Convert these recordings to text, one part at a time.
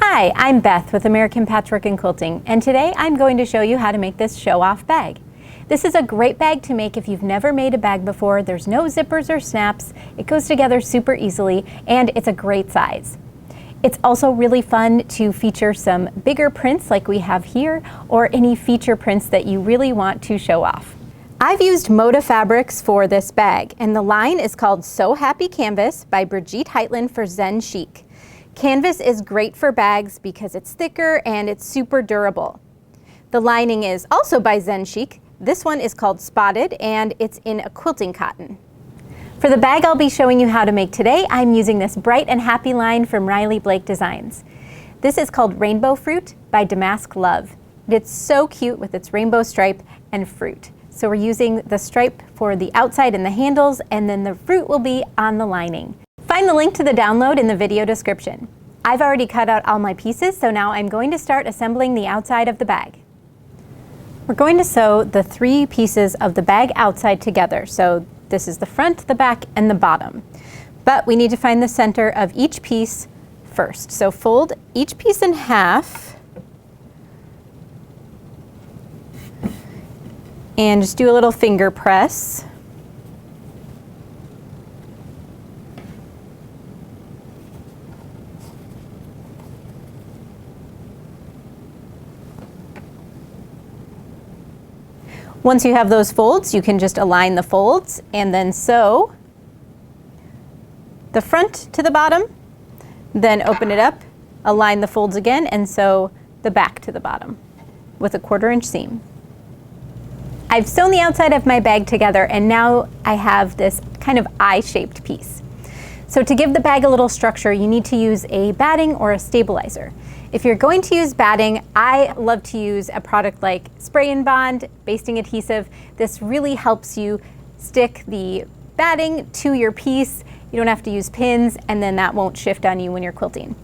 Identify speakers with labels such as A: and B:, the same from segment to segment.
A: Hi, I'm Beth with American Patchwork and Quilting, and today I'm going to show you how to make this show-off bag. This is a great bag to make if you've never made a bag before. There's no zippers or snaps, it goes together super easily, and it's a great size. It's also really fun to feature some bigger prints like we have here, or any feature prints that you really want to show off. I've used Moda fabrics for this bag, and the line is called So Happy Canvas by Brigitte Heitland for Zen Chic. Canvas is great for bags because it's thicker and it's super durable. The lining is also by Zen Chic. This one is called Spotted and it's in a quilting cotton. For the bag I'll be showing you how to make today, I'm using this Bright and Happy line from Riley Blake Designs. This is called Rainbow Fruit by Damask Love. It's so cute with its rainbow stripe and fruit. So we're using the stripe for the outside and the handles, and then the fruit will be on the lining. Find the link to the download in the video description. I've already cut out all my pieces, so now I'm going to start assembling the outside of the bag. We're going to sew the 3 pieces of the bag outside together. So this is the front, the back, and the bottom. But we need to find the center of each piece first. So fold each piece in half and just do a little finger press. Once you have those folds, you can just align the folds and then sew the front to the bottom, then open it up, align the folds again, and sew the back to the bottom with a 1/4 inch seam. I've sewn the outside of my bag together, and now I have this kind of eye-shaped piece. So to give the bag a little structure, you need to use a batting or a stabilizer. If you're going to use batting, I love to use a product like Spray and Bond, basting adhesive. This really helps you stick the batting to your piece. You don't have to use pins, and then that won't shift on you when you're quilting.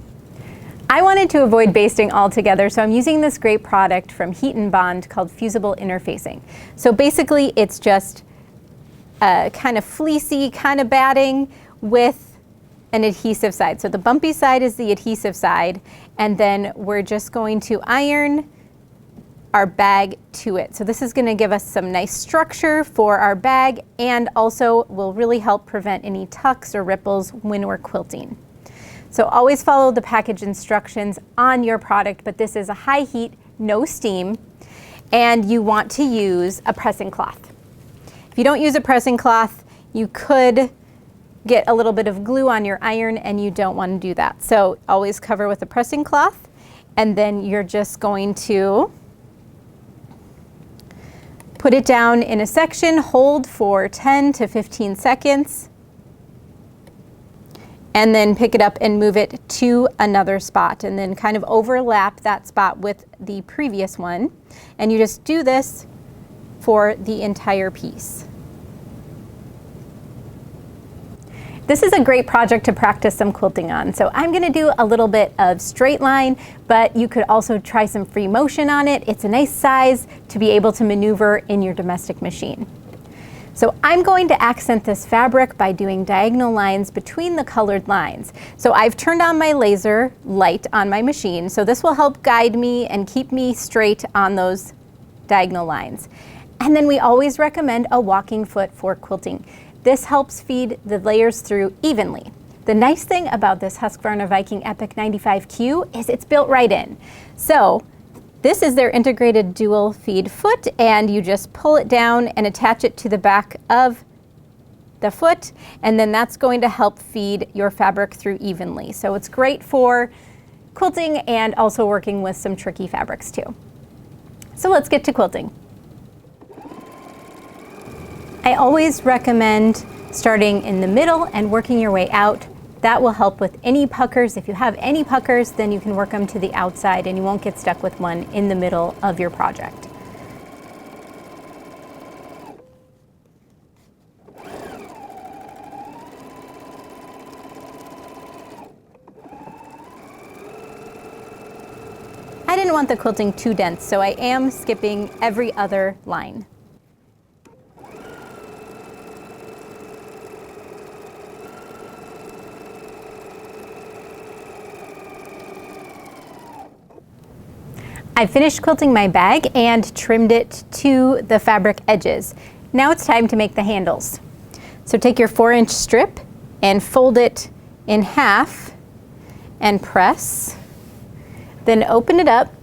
A: I wanted to avoid basting altogether, so I'm using this great product from Heat and Bond called Fusible Interfacing. So basically it's just a kind of fleecy kind of batting with an adhesive side. So the bumpy side is the adhesive side, and then we're just going to iron our bag to it. So this is going to give us some nice structure for our bag, and also will really help prevent any tucks or ripples when we're quilting. So always follow the package instructions on your product, but this is a high heat, no steam, and you want to use a pressing cloth. If you don't use a pressing cloth, you could get a little bit of glue on your iron, and you don't want to do that. So always cover with a pressing cloth, and then you're just going to put it down in a section, hold for 10 to 15 seconds, and then pick it up and move it to another spot, and then kind of overlap that spot with the previous one. And you just do this for the entire piece. This is a great project to practice some quilting on. So I'm gonna do a little bit of straight line, but you could also try some free motion on it. It's a nice size to be able to maneuver in your domestic machine. So I'm going to accent this fabric by doing diagonal lines between the colored lines. So I've turned on my laser light on my machine, so this will help guide me and keep me straight on those diagonal lines. And then we always recommend a walking foot for quilting. This helps feed the layers through evenly. The nice thing about this Husqvarna Viking Epic 95Q is it's built right in. So this is their integrated dual feed foot, and you just pull it down and attach it to the back of the foot, and then that's going to help feed your fabric through evenly. So it's great for quilting and also working with some tricky fabrics too. So let's get to quilting. I always recommend starting in the middle and working your way out. That will help with any puckers. If you have any puckers, then you can work them to the outside and you won't get stuck with one in the middle of your project. I didn't want the quilting too dense, so I am skipping every other line. I finished quilting my bag and trimmed it to the fabric edges. Now it's time to make the handles. So take your 4-inch strip and fold it in half and press. Then open it up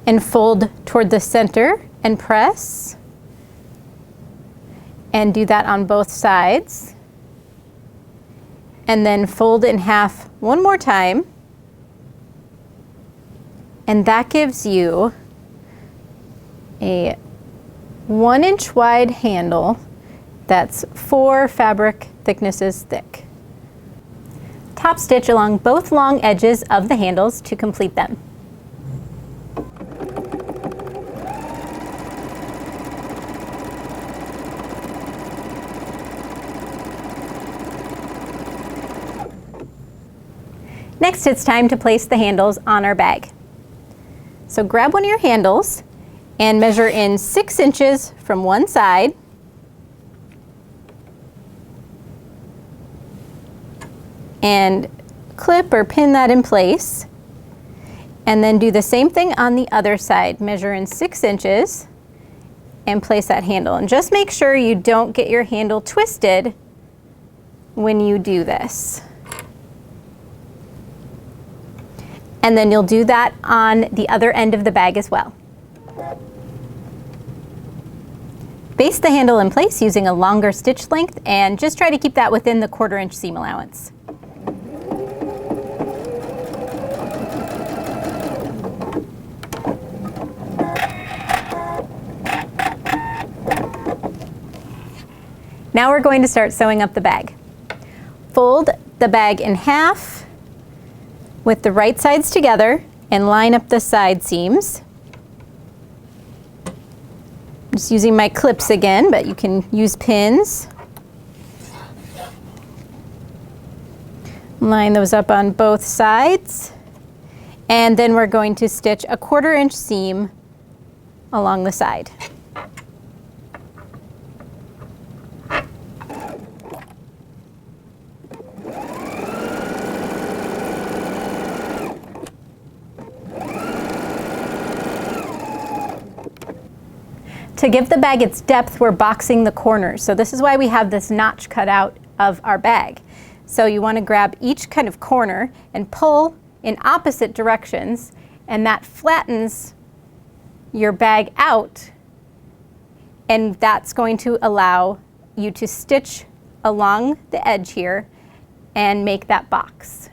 A: and fold toward the center and press. And do that on both sides. And then fold in half one more time. And that gives you a 1-inch wide handle that's 4 fabric thicknesses thick. Top stitch along both long edges of the handles to complete them. Next, it's time to place the handles on our bag. So grab one of your handles and measure in 6 inches from one side. And clip or pin that in place. And then do the same thing on the other side. Measure in 6 inches and place that handle. And just make sure you don't get your handle twisted when you do this. And then you'll do that on the other end of the bag as well. Baste the handle in place using a longer stitch length and just try to keep that within the 1/4-inch seam allowance. Now we're going to start sewing up the bag. Fold the bag in half with the right sides together and line up the side seams. Just using my clips again, but you can use pins. Line those up on both sides. And then we're going to stitch a 1/4-inch seam along the side. To give the bag its depth, we're boxing the corners. So this is why we have this notch cut out of our bag. So you want to grab each kind of corner and pull in opposite directions, and that flattens your bag out, and that's going to allow you to stitch along the edge here and make that box.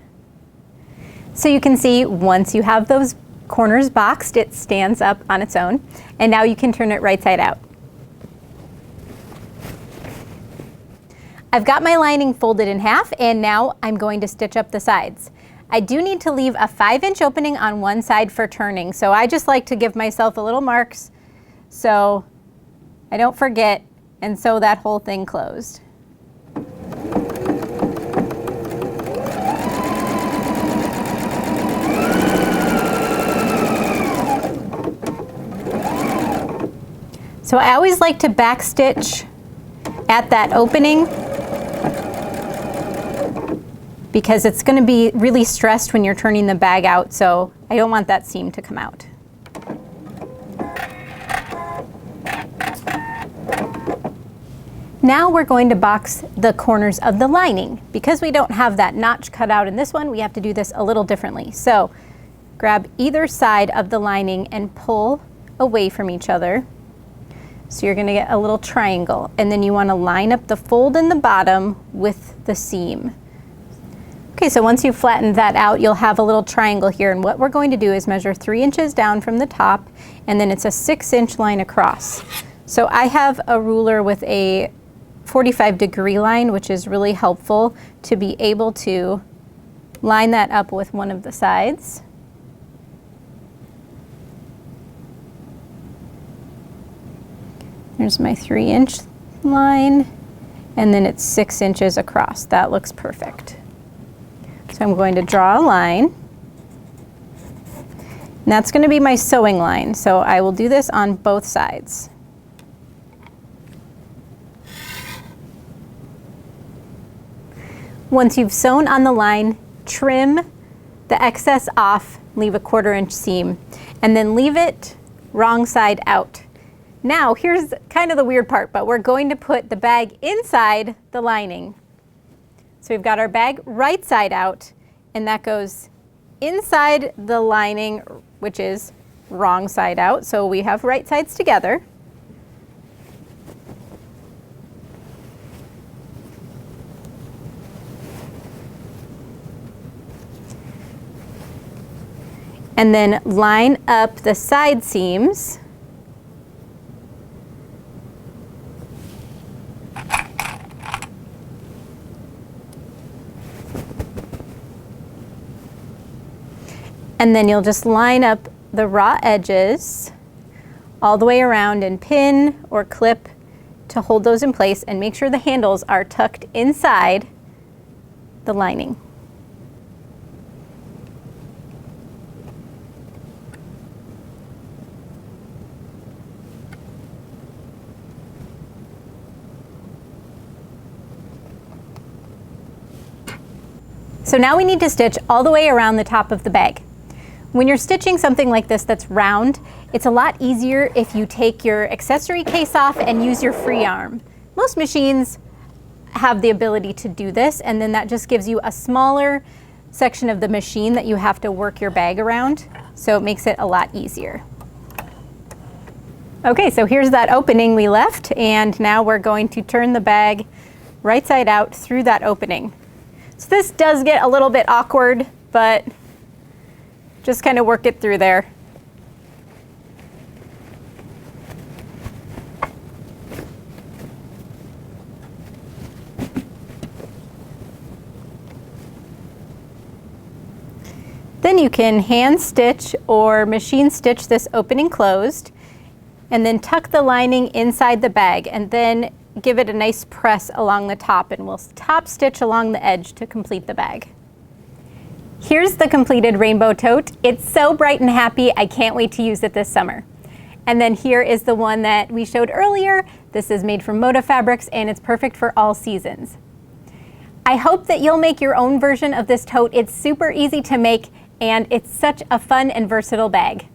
A: So you can see once you have those corners boxed, it stands up on its own, and now you can turn it right side out. I've got my lining folded in half, and now I'm going to stitch up the sides. I do need to leave a 5-inch opening on one side for turning, so I just like to give myself a little marks so I don't forget and sew that whole thing closed. So I always like to backstitch at that opening because it's going to be really stressed when you're turning the bag out, so I don't want that seam to come out. Now we're going to box the corners of the lining. Because we don't have that notch cut out in this one, we have to do this a little differently. So grab either side of the lining and pull away from each other. So you're going to get a little triangle, and then you want to line up the fold in the bottom with the seam. Okay, so once you've flattened that out, you'll have a little triangle here, and what we're going to do is measure 3 inches down from the top, and then it's a 6-inch line across. So I have a ruler with a 45-degree line, which is really helpful to be able to line that up with one of the sides. There's my 3-inch line, and then it's 6 inches across. That looks perfect. So I'm going to draw a line. And that's going to be my sewing line, so I will do this on both sides. Once you've sewn on the line, trim the excess off leave a 1/4 inch seam, and then leave it wrong side out. Now, here's kind of the weird part, but we're going to put the bag inside the lining. So we've got our bag right side out, and that goes inside the lining, which is wrong side out. So we have right sides together. And then line up the side seams. And then you'll just line up the raw edges all the way around and pin or clip to hold those in place, and make sure the handles are tucked inside the lining. So now we need to stitch all the way around the top of the bag. When you're stitching something like this that's round, it's a lot easier if you take your accessory case off and use your free arm. Most machines have the ability to do this, and then that just gives you a smaller section of the machine that you have to work your bag around, so it makes it a lot easier. Okay, so here's that opening we left, and now we're going to turn the bag right side out through that opening. So this does get a little bit awkward, but just kind of work it through there. Then you can hand stitch or machine stitch this opening closed, and then tuck the lining inside the bag, and then give it a nice press along the top, and we'll top stitch along the edge to complete the bag. Here's the completed rainbow tote. It's so bright and happy, I can't wait to use it this summer. And then here is the one that we showed earlier. This is made from Moda fabrics, and it's perfect for all seasons. I hope that you'll make your own version of this tote. It's super easy to make, and it's such a fun and versatile bag.